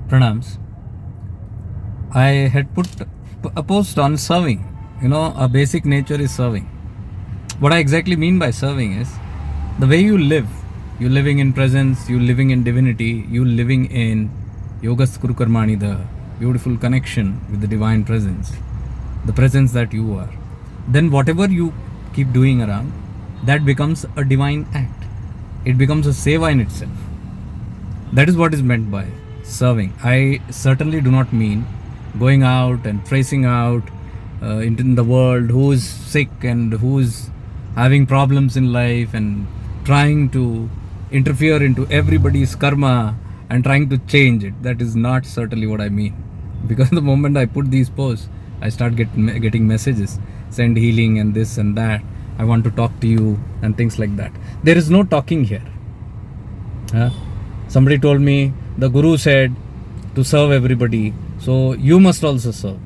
Pranams. I had put a post on serving. A basic nature is serving. What I exactly mean by serving is the way you live. You living in presence, you living in divinity, you living in Yogas Kuru Karmani, the beautiful connection with the divine presence, the presence that you are. Then whatever you keep doing around, that becomes a divine act. It becomes a seva in itself. That is what is meant by serving. I certainly do not mean going out and tracing out into the world who is sick and who is having problems in life and trying to interfere into everybody's karma and trying to change it. That is not certainly what I mean. Because the moment I put these posts, I start getting messages, send healing and this and that. I want to talk to you and things like that. There is no talking here. Somebody told me the Guru said to serve everybody, so you must also serve.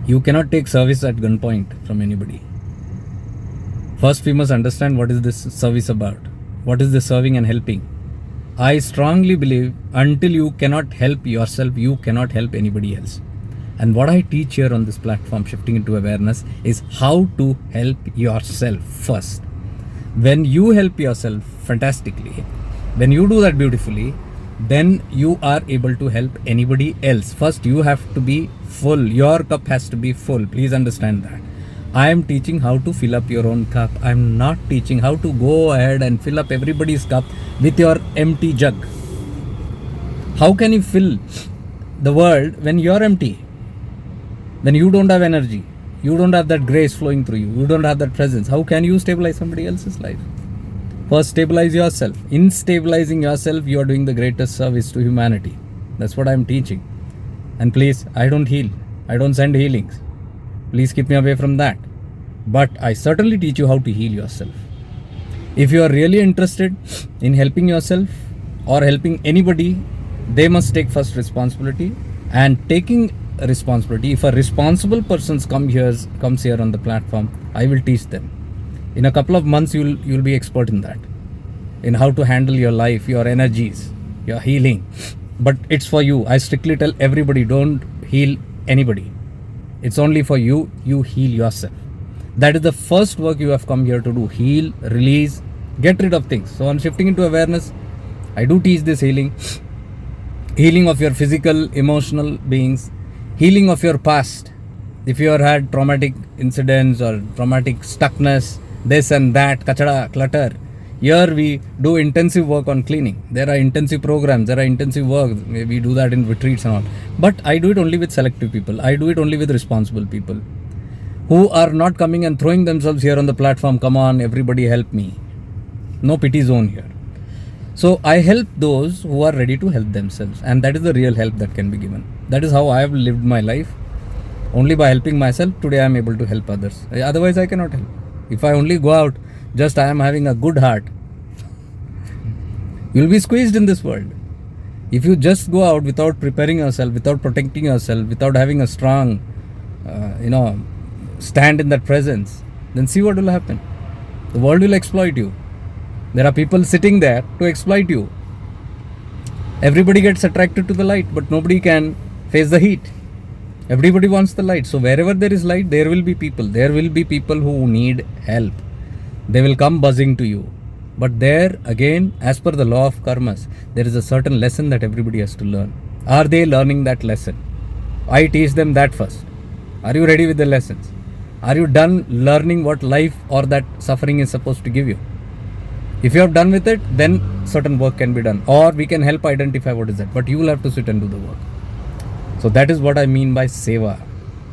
You cannot take service at gunpoint from anybody. First, we must understand what is this service about. What is the serving and helping? I strongly believe until you cannot help yourself, you cannot help anybody else. And what I teach here on this platform, Shifting into Awareness, is how to help yourself first. When you help yourself fantastically, when you do that beautifully, then you are able to help anybody else. First, you have to be full. Your cup has to be full. Please understand that. I am teaching how to fill up your own cup. I am not teaching how to go ahead and fill up everybody's cup with your empty jug. How can you fill the world when you're empty? When you don't have energy, you don't have that grace flowing through you, you don't have that presence. How can you stabilize somebody else's life? First, stabilize yourself. In stabilizing yourself, you are doing the greatest service to humanity. That's what I'm teaching. And please, I don't heal. I don't send healings. Please keep me away from that. But I certainly teach you how to heal yourself. If you are really interested in helping yourself or helping anybody, they must take first responsibility. And taking responsibility, if a responsible person comes here on the platform, I will teach them. In a couple of months, you'll be expert in that, in how to handle your life, your energies, your healing. But it's for you. I strictly tell everybody, don't heal anybody. It's only for you. You heal yourself. That is the first work you have come here to do. Heal, release, get rid of things. So on Shifting into Awareness, I do teach this healing. Healing of your physical, emotional beings. Healing of your past. If you have had traumatic incidents or traumatic stuckness, this and that, kachada, clutter. Here we do intensive work on cleaning. There are intensive programs, there are intensive work. We do that in retreats and all. But I do it only with selective people. I do it only with responsible people who are not coming and throwing themselves here on the platform. Come on, everybody help me. No pity zone here. So I help those who are ready to help themselves. And that is the real help that can be given. That is how I have lived my life. Only by helping myself, today I am able to help others. Otherwise, I cannot help. If I only go out, just I am having a good heart, you will be squeezed in this world. If you just go out without preparing yourself, without protecting yourself, without having a strong, stand in that presence, then see what will happen. The world will exploit you. There are people sitting there to exploit you. Everybody gets attracted to the light, but nobody can face the heat. Everybody wants the light. So wherever there is light, there will be people. There will be people who need help. They will come buzzing to you. But there, again, as per the law of karmas, there is a certain lesson that everybody has to learn. Are they learning that lesson? I teach them that first. Are you ready with the lessons? Are you done learning what life or that suffering is supposed to give you? If you are done with it, then certain work can be done. Or we can help identify what is that. But you will have to sit and do the work. So that is what I mean by seva.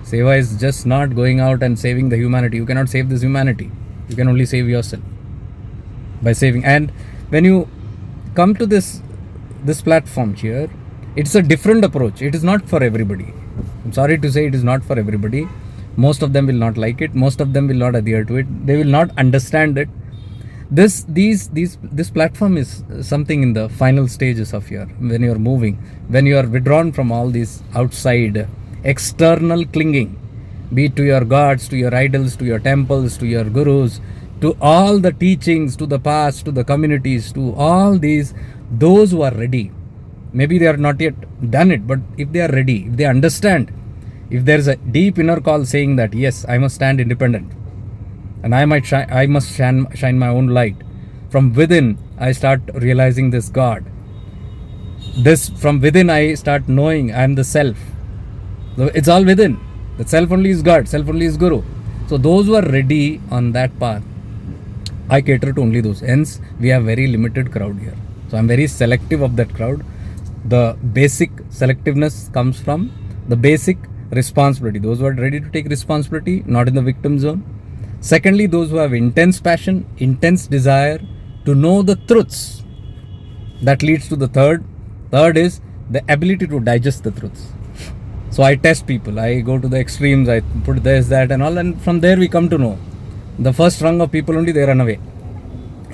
Seva is just not going out and saving the humanity. You cannot save this humanity. You can only save yourself by saving. And when you come to this platform here, it's a different approach. It is not for everybody. I'm sorry to say it is not for everybody. Most of them will not like it. Most of them will not adhere to it. They will not understand it. This platform is something in the final stages of when you are moving, when you are withdrawn from all these outside external clinging, be it to your gods, to your idols, to your temples, to your gurus, to all the teachings, to the past, to the communities, to all these. Those who are ready, Maybe they are not yet done it, but if they are ready, if they understand, if there is a deep inner call saying that yes, I must stand independent, and I must shine my own light. From within, I start realizing this God. This from within, I start knowing I am the self. So it's all within. The self only is God. Self only is Guru. So those who are ready on that path, I cater to only those. Hence, we have very limited crowd here. So I'm very selective of that crowd. The basic selectiveness comes from the basic responsibility. Those who are ready to take responsibility, not in the victim zone. Secondly, those who have intense passion, intense desire to know the truths. That leads to the third. Third is the ability to digest the truths. So I test people. I go to the extremes. I put this, that and all. And from there we come to know. The first rung of people only, they run away.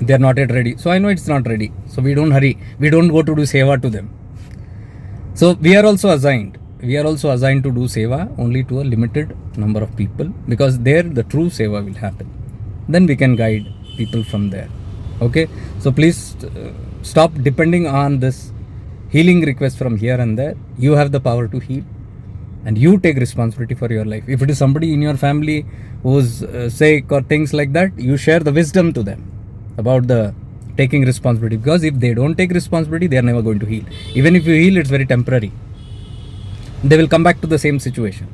They are not yet ready. So I know it's not ready. So we don't hurry. We don't go to do seva to them. So we are also assigned. We are also assigned to do seva only to a limited number of people, because there the true seva will happen. Then we can guide people from there. Okay. So please stop depending on this healing request from here and there. You have the power to heal, and you take responsibility for your life. If it is somebody in your family who's sick or things like that, you share the wisdom to them about the taking responsibility, because if they don't take responsibility, they are never going to heal. Even if you heal, it's very temporary. They will come back to the same situation.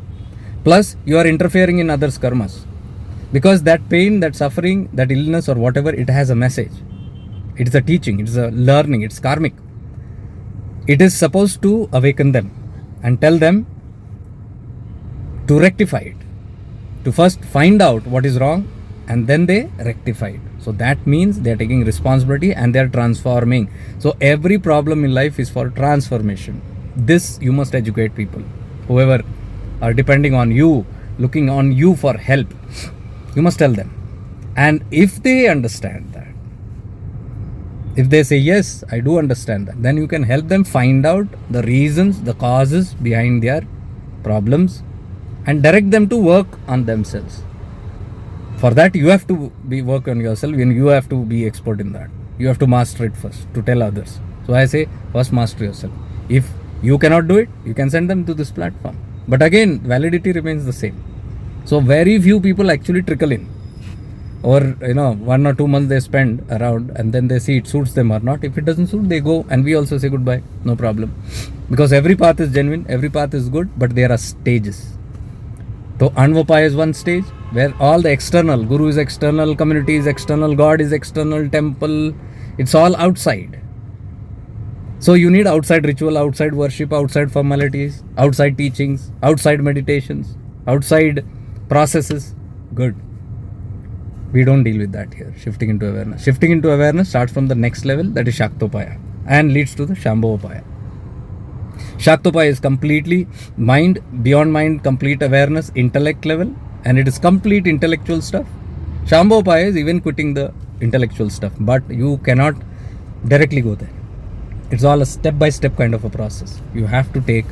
Plus, you are interfering in others' karmas, because that pain, that suffering, that illness or whatever, it has a message. It is a teaching, it is a learning, it's karmic. It is supposed to awaken them and tell them to rectify it, to first find out what is wrong and then they rectify it. So that means they are taking responsibility and they are transforming. So every problem in life is for transformation. This you must educate people, whoever are depending on you, looking on you for help. You must tell them. And if they understand that, if they say, yes, I do understand that, then you can help them find out the reasons, the causes behind their problems, and direct them to work on themselves. For that, you have to work on yourself, and you have to be expert in that. You have to master it first to tell others. So I say, first master yourself. If you cannot do it, you can send them to this platform. But again, validity remains the same. So very few people actually trickle in. Or 1 or 2 months they spend around, and then they see it suits them or not. If it doesn't suit, they go, and we also say goodbye, no problem. Because every path is genuine, every path is good, but there are stages. So Anvapaya is one stage where all the external, Guru is external, community is external, God is external, temple, it's all outside. So you need outside ritual, outside worship, outside formalities, outside teachings, outside meditations, outside processes. Good. We don't deal with that here. Shifting into awareness. Shifting into awareness starts from the next level, that is Shaktopaya, and leads to the Shambhavapaya. Shaktopaya is completely mind, beyond mind, complete awareness, intellect level, and it is complete intellectual stuff. Shambhavapaya is even quitting the intellectual stuff, but you cannot directly go there. It's all a step-by-step kind of a process. You have to take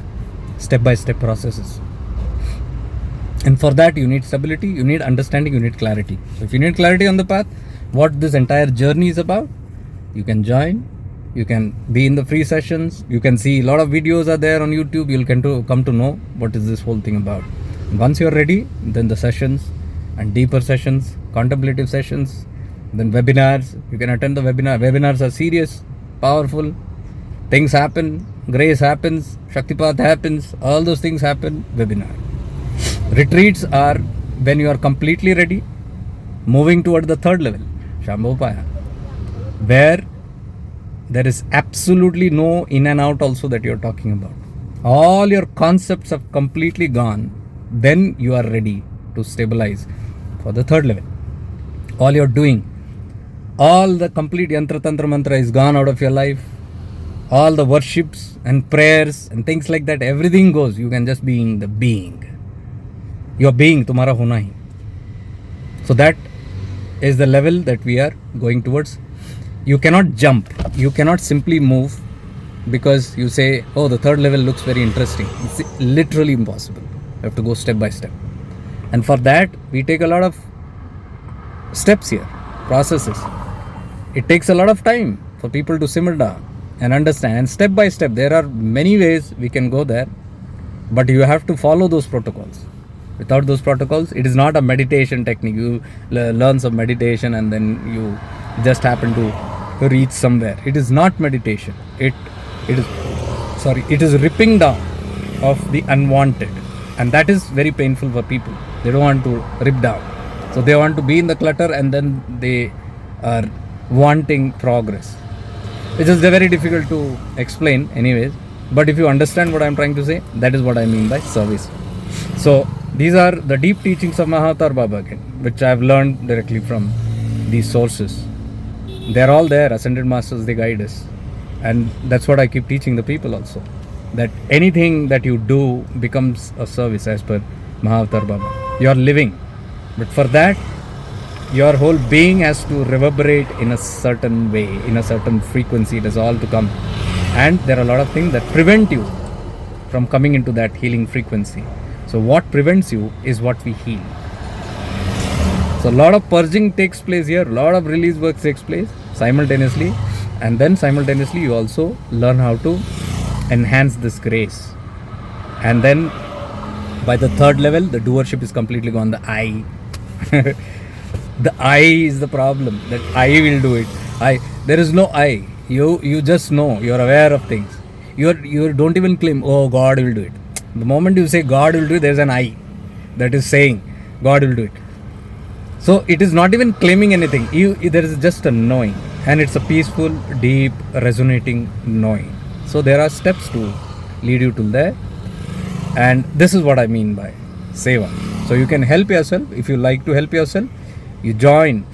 step-by-step processes. And for that, you need stability, you need understanding, you need clarity. So if you need clarity on the path, what this entire journey is about, you can join, you can be in the free sessions, you can see a lot of videos are there on YouTube, you'll come to know what is this whole thing about. And once you're ready, then the sessions and deeper sessions, contemplative sessions, then webinars, you can attend the webinar. Webinars are serious, powerful, things happen, grace happens, Shaktipath happens, all those things happen, webinar. Retreats are when you are completely ready, moving toward the third level, Shambhavapaya, where there is absolutely no in and out also that you are talking about. All your concepts have completely gone. Then you are ready to stabilize for the third level. All you're doing, all the complete yantra tantra mantra is gone out of your life. All the worships and prayers and things like that, everything goes. You can just be in the being. Your being, tumhara hona hi. So that is the level that we are going towards. You cannot jump. You cannot simply move because you say, oh, the third level looks very interesting. It's literally impossible. You have to go step by step. And for that, we take a lot of steps here, processes. It takes a lot of time for people to simmer down. and understand. And step by step, there are many ways we can go there, but you have to follow those protocols. Without those protocols, it is not a meditation technique. You learn some meditation and then you just happen to reach somewhere. It is not meditation. It is ripping down of the unwanted, and that is very painful for people. They don't want to rip down, so they want to be in the clutter, and then they are wanting progress. It is very difficult to explain anyways, but if you understand what I'm trying to say, that is what I mean by service. So these are the deep teachings of Mahavatar Baba again, which I've learned directly from these sources. They're all there, ascended masters, they guide us. And that's what I keep teaching the people also, that anything that you do becomes a service as per Mahavatar Baba. You are living, but for that, your whole being has to reverberate in a certain way, in a certain frequency. It is all to come. And there are a lot of things that prevent you from coming into that healing frequency. So what prevents you is what we heal. So a lot of purging takes place here, a lot of release work takes place simultaneously, and then simultaneously you also learn how to enhance this grace. And then by the third level, the doership is completely gone. The I. The I is the problem, that I will do it. There is no I. You just know, you are aware of things. You don't even claim, oh, God will do it. The moment you say God will do it, there is an I that is saying God will do it. So it is not even claiming anything. There is just a knowing, and it's a peaceful, deep, resonating knowing. So there are steps to lead you to there, and this is what I mean by seva. So you can help yourself. If you like to help yourself, you join.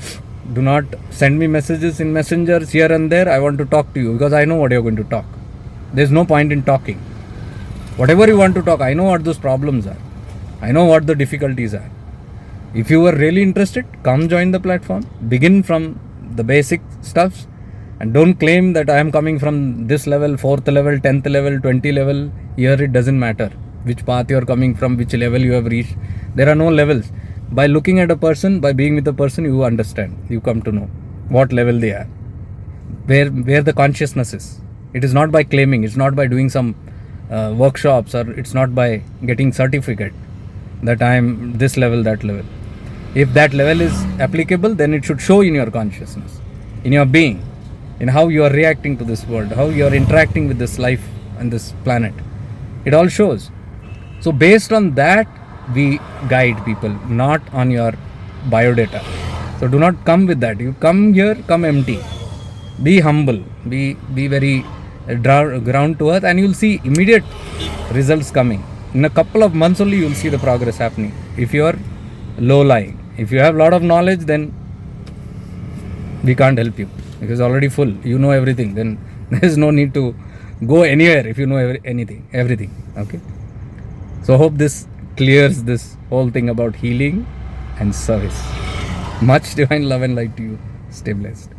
Do not send me messages in messengers here and there. I want to talk to you because I know what you're going to talk. There's no point in talking. Whatever you want to talk, I know what those problems are. I know what the difficulties are. If you are really interested, come join the platform. Begin from the basic stuffs, and don't claim that I am coming from this level, 4th level, 10th level, 20 level. Here it doesn't matter which path you are coming from, which level you have reached. There are no levels. By looking at a person, by being with a person, you understand. You come to know what level they are, where the consciousness is. It is not by claiming. It's not by doing some workshops, or it's not by getting certificate that I am this level, that level. If that level is applicable, then it should show in your consciousness, in your being, in how you are reacting to this world, how you are interacting with this life and this planet. It all shows. So based on that, we guide people, not on your biodata. So do not come with that. You come here, come empty. Be humble. Be very ground to earth, and you'll see immediate results coming. In a couple of months only, you'll see the progress happening. If you are low lying, if you have a lot of knowledge, then we can't help you because already full. You know everything. Then there is no need to go anywhere if you know everything. Okay. So hope this clears this whole thing about healing and service. Much divine love and light to you. Stay blessed.